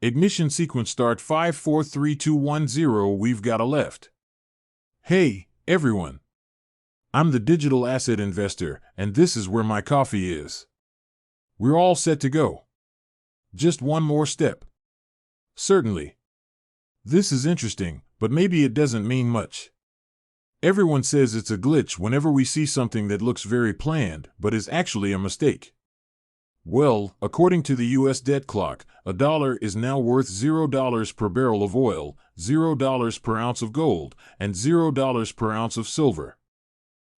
Ignition sequence start 5 4 3 2 1 0. We've got a left. Hey, everyone. I'm the digital asset investor, and this is where my coffee is. We're all set to go. Just one more step. Certainly. This is interesting, but maybe it doesn't mean much. Everyone says it's a glitch whenever we see something that looks very planned, but is actually a mistake. Well, according to the U.S. debt clock, $1 is now worth $0 per barrel of oil, $0 per ounce of gold, and $0 per ounce of silver.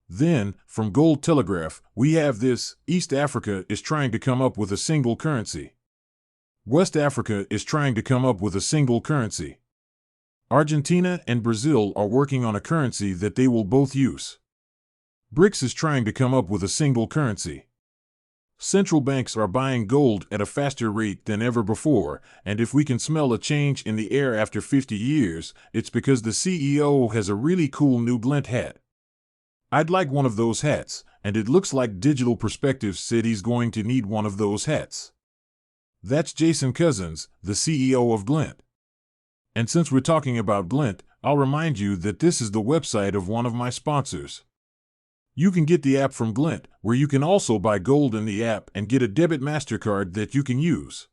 Then, from Gold Telegraph, we have this: East Africa is trying to come up with a single currency. West Africa is trying to come up with a single currency. Argentina and Brazil are working on a currency that they will both use. BRICS is trying to come up with a single currency. Central banks are buying gold at a faster rate than ever before, and if we can smell a change in the air after 50 years, it's because the CEO has a really cool new glint hat. I'd like one of those hats, and it looks like Digital Perspectives said he's going to need one of those hats. That's Jason Cousins, the CEO of Glint. And since we're talking about Glint, I'll remind you that this is the website of one of my sponsors. You can get the app from Glint, where you can also buy gold in the app and get a debit MasterCard that you can use.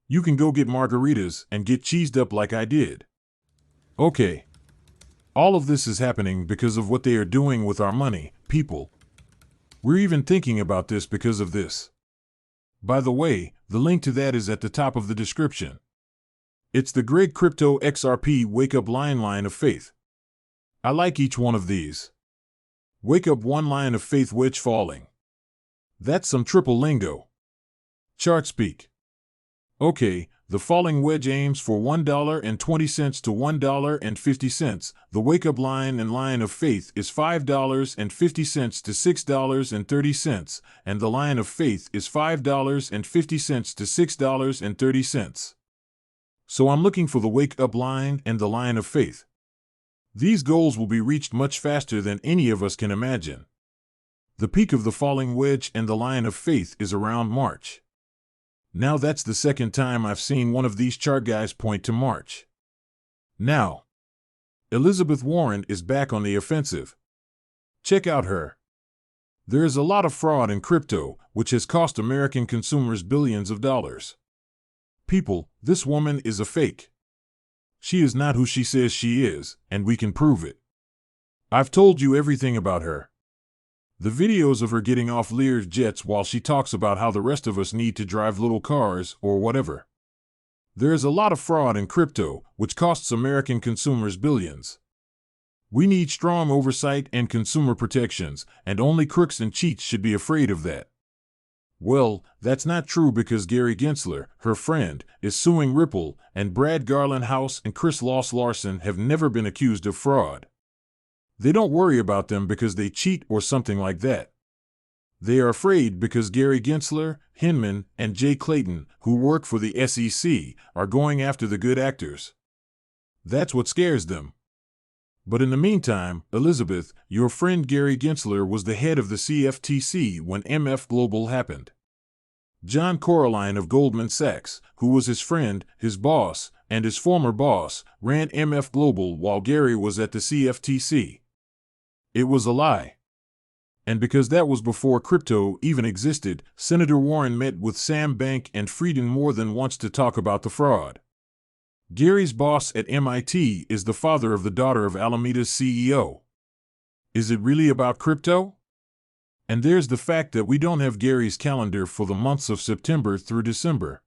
You can go get margaritas and get cheesed up like I did. Okay. All of this is happening because of what they are doing with our money, people. We're even thinking about this because of this. By the way, the link to that is at the top of the description. It's the Greg Crypto XRP Wake Up line of faith. I like each one of these. Wake up one line of faith wedge falling. That's some triple lingo. Chart speak. Okay, the falling wedge aims for $1.20 to $1.50. The wake up line and line of faith is $5.50 to $6.30, and the line of faith is $5.50 to $6.30. So I'm looking for the wake up line and the line of faith. These goals will be reached much faster than any of us can imagine. The peak of the falling wedge and the line of faith is around March. Now that's the second time I've seen one of these chart guys point to March. Now, Elizabeth Warren is back on the offensive. Check out her. There is a lot of fraud in crypto, which has cost American consumers billions of dollars. People, this woman is a fake. She is not who she says she is, and we can prove it. I've told you everything about her. The videos of her getting off Lear's jets while she talks about how the rest of us need to drive little cars or whatever. There is a lot of fraud in crypto, which costs American consumers billions. We need strong oversight and consumer protections, and only crooks and cheats should be afraid of that. Well, that's not true because Gary Gensler, her friend, is suing Ripple, and Brad Garlinghouse and Chris Larsen have never been accused of fraud. They don't worry about them because they cheat or something like that. They are afraid because Gary Gensler, Hinman, and Jay Clayton, who work for the SEC, are going after the good actors. That's what scares them. But in the meantime, Elizabeth, your friend Gary Gensler was the head of the CFTC when MF Global happened. John Corrine of Goldman Sachs, who was his friend, his boss, and his former boss, ran MF Global while Gary was at the CFTC. It was a lie. And because that was before crypto even existed, Senator Warren met with Sam Bankman-Fried more than once to talk about the fraud. Gary's boss at MIT is the father of the daughter of Alameda's CEO. Is it really about crypto? And there's the fact that we don't have Gary's calendar for the months of September through December.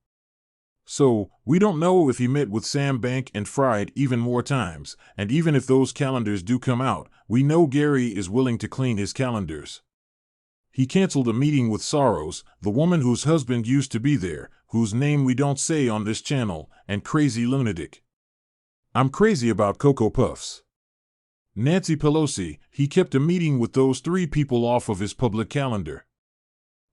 So, we don't know if he met with Sam Bankman-Fried even more times, and even if those calendars do come out, we know Gary is willing to clean his calendars. He canceled a meeting with Soros, the woman whose husband used to be there, whose name we don't say on this channel, and Crazy Lunatic. I'm crazy about Cocoa Puffs. Nancy Pelosi, he kept a meeting with those three people off of his public calendar.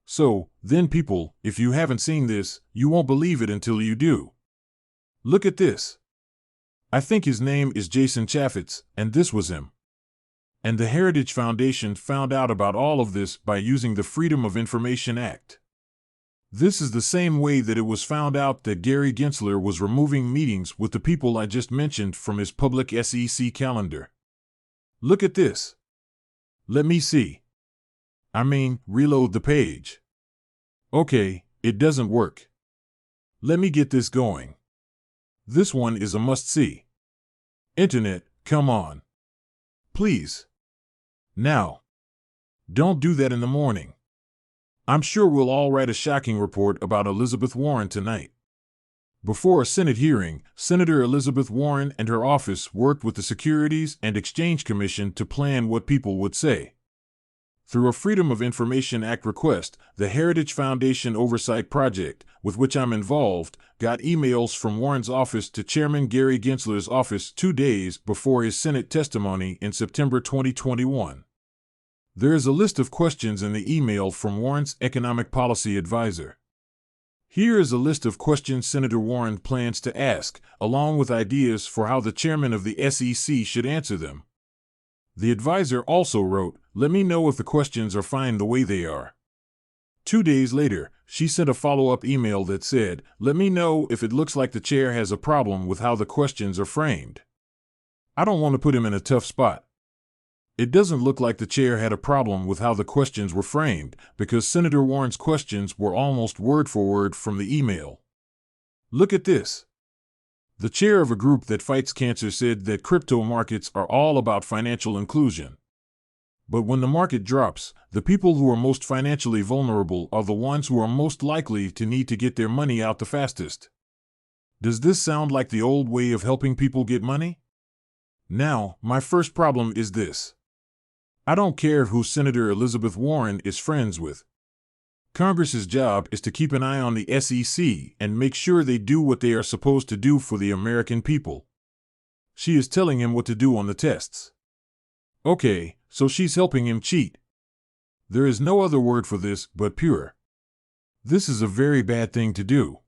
So, then people, if you haven't seen this, you won't believe it until you do. Look at this. I think his name is Jason Chaffetz, and this was him. And the Heritage Foundation found out about all of this by using the Freedom of Information Act. This is the same way that it was found out that Gary Gensler was removing meetings with the people I just mentioned from his public SEC calendar. Look at this. Let me see. Reload the page. Okay, it doesn't work. Let me get this going. This one is a must-see. Internet, come on. Please. Now. Don't do that in the morning. I'm sure we'll all write a shocking report about Elizabeth Warren tonight. Before a Senate hearing, Senator Elizabeth Warren and her office worked with the Securities and Exchange Commission to plan what people would say. Through a Freedom of Information Act request, the Heritage Foundation Oversight Project, with which I'm involved, got emails from Warren's office to Chairman Gary Gensler's office 2 days before his Senate testimony in September 2021. There is a list of questions in the email from Warren's economic policy advisor. Here is a list of questions Senator Warren plans to ask, along with ideas for how the chairman of the SEC should answer them. The advisor also wrote, "Let me know if the questions are fine the way they are." 2 days later, she sent a follow-up email that said, "Let me know if it looks like the chair has a problem with how the questions are framed." I don't want to put him in a tough spot. It doesn't look like the chair had a problem with how the questions were framed, because Senator Warren's questions were almost word for word from the email. Look at this. The chair of a group that fights cancer said that crypto markets are all about financial inclusion. But when the market drops, the people who are most financially vulnerable are the ones who are most likely to need to get their money out the fastest. Does this sound like the old way of helping people get money? Now, my first problem is this. I don't care who Senator Elizabeth Warren is friends with. Congress's job is to keep an eye on the SEC and make sure they do what they are supposed to do for the American people. She is telling him what to do on the tests. Okay, so she's helping him cheat. There is no other word for this but pure. This is a very bad thing to do.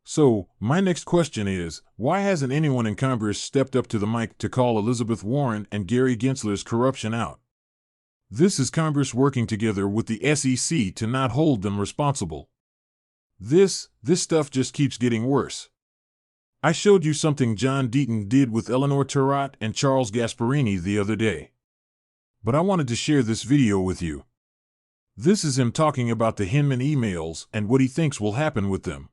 So, my next question is, why hasn't anyone in Congress stepped up to the mic to call Elizabeth Warren and Gary Gensler's corruption out? This is Congress working together with the SEC to not hold them responsible. This stuff just keeps getting worse. I showed you something John Deaton did with Eleanor Turrott and Charles Gasparini the other day. But I wanted to share this video with you. This is him talking about the Hinman emails and what he thinks will happen with them.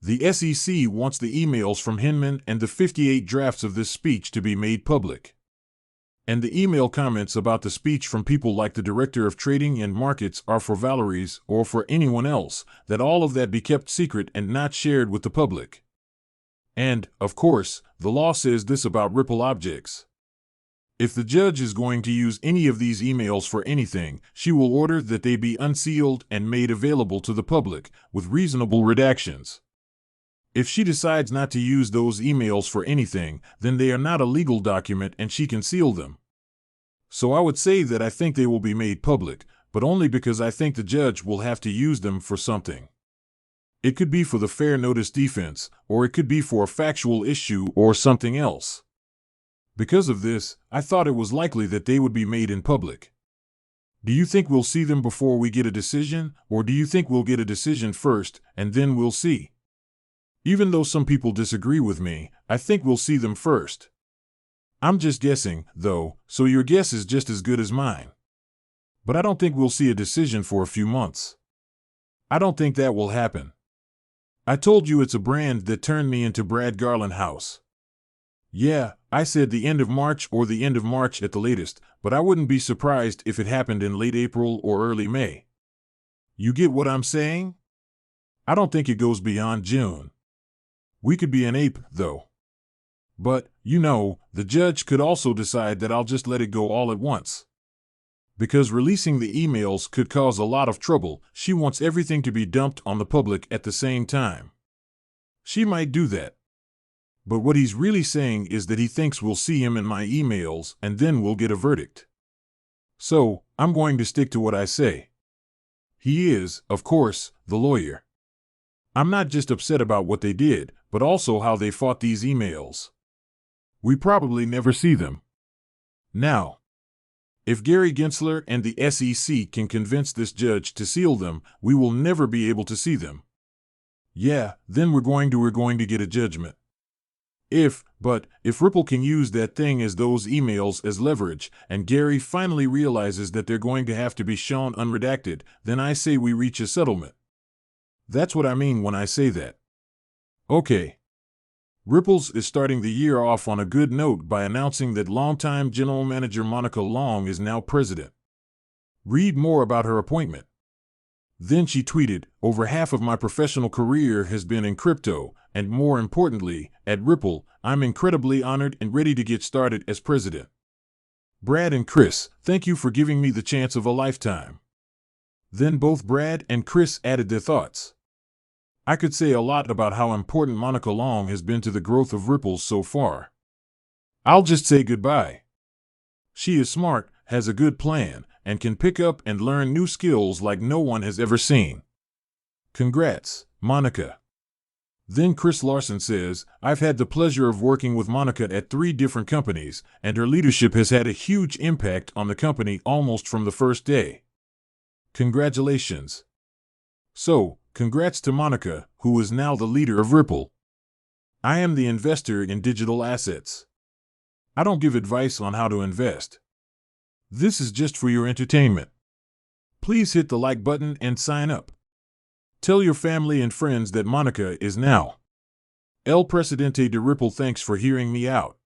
The SEC wants the emails from Hinman and the 58 drafts of this speech to be made public. And the email comments about the speech from people like the Director of Trading and Markets are for Valerie's or for anyone else, that all of that be kept secret and not shared with the public. And, of course, the law says this about Ripple objects. If the judge is going to use any of these emails for anything, she will order that they be unsealed and made available to the public, with reasonable redactions. If she decides not to use those emails for anything, then they are not a legal document and she can seal them. So I would say that I think they will be made public, but only because I think the judge will have to use them for something. It could be for the fair notice defense, or it could be for a factual issue or something else. Because of this, I thought it was likely that they would be made in public. Do you think we'll see them before we get a decision, or do you think we'll get a decision first, and then we'll see? Even though some people disagree with me, I think we'll see them first. I'm just guessing, though, so your guess is just as good as mine. But I don't think we'll see a decision for a few months. I don't think that will happen. I told you it's a brand that turned me into Brad Garland House. Yeah, I said the end of March or the end of March at the latest, but I wouldn't be surprised if it happened in late April or early May. You get what I'm saying? I don't think it goes beyond June. We could be an ape, though. But, the judge could also decide that I'll just let it go all at once. Because releasing the emails could cause a lot of trouble, she wants everything to be dumped on the public at the same time. She might do that. But what he's really saying is that he thinks we'll see him in my emails and then we'll get a verdict. So, I'm going to stick to what I say. He is, of course, the lawyer. I'm not just upset about what they did, but also how they fought these emails. We probably never see them. Now, If Gary Gensler and the SEC can convince this judge to seal them, we will never be able to see them. Yeah, then we're going to get a judgment. If Ripple can use that thing as those emails as leverage, and Gary finally realizes that they're going to have to be shown unredacted, then I say we reach a settlement. That's what I mean when I say that. Okay. Ripple's is starting the year off on a good note by announcing that longtime general manager Monica Long is now president. Read more about her appointment. Then she tweeted, "Over half of my professional career has been in crypto, and more importantly, at Ripple, I'm incredibly honored and ready to get started as president. Brad and Chris, thank you for giving me the chance of a lifetime." Then both Brad and Chris added their thoughts. I could say a lot about how important Monica Long has been to the growth of Ripple so far. I'll just say goodbye. She is smart, has a good plan, and can pick up and learn new skills like no one has ever seen. Congrats, Monica. Then Chris Larson says, "I've had the pleasure of working with Monica at 3 different companies, and her leadership has had a huge impact on the company almost from the first day. Congratulations." So, congrats to Monica, who is now the leader of Ripple. I am the investor in digital assets. I don't give advice on how to invest. This is just for your entertainment. Please hit the like button and sign up. Tell your family and friends that Monica is now El Presidente de Ripple. Thanks for hearing me out.